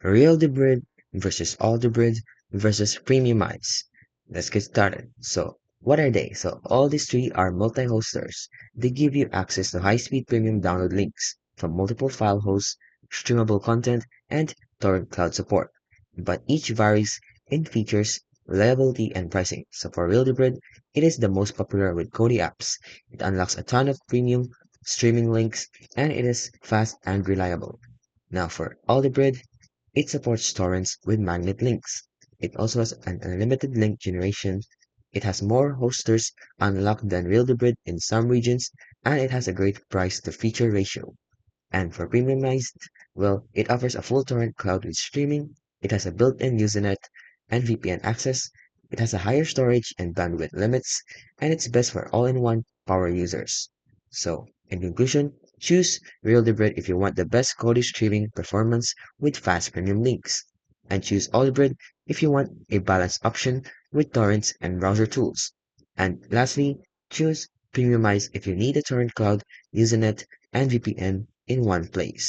Real Debrid versus Alldebrid versus Premiumize. Let's get started. So, what are they? So, all these three are multi-hosters. They give you access to high-speed premium download links from multiple file hosts, streamable content, and torrent cloud support. But each varies in features, reliability, and pricing. So for Real Debrid, it is the most popular with Kodi apps. It unlocks a ton of premium streaming links, and it is fast and reliable. Now for Alldebrid, it supports torrents with magnet links. It also has an unlimited link generation. It has more hosters unlocked than Debrid in some regions, and it has a great price to feature ratio. And for premiumized, well, it offers a full torrent cloud with streaming. It has a built-in Usenet and VPN access. It has a higher storage and bandwidth limits, and it's best for all-in-one power users. So, in conclusion, choose Debrid if you want the best Kodi streaming performance with fast premium links, and choose Alldebrid if you want a balanced option with torrents and browser tools. And lastly, choose Premiumize if you need a torrent cloud, Usenet, and VPN in one place.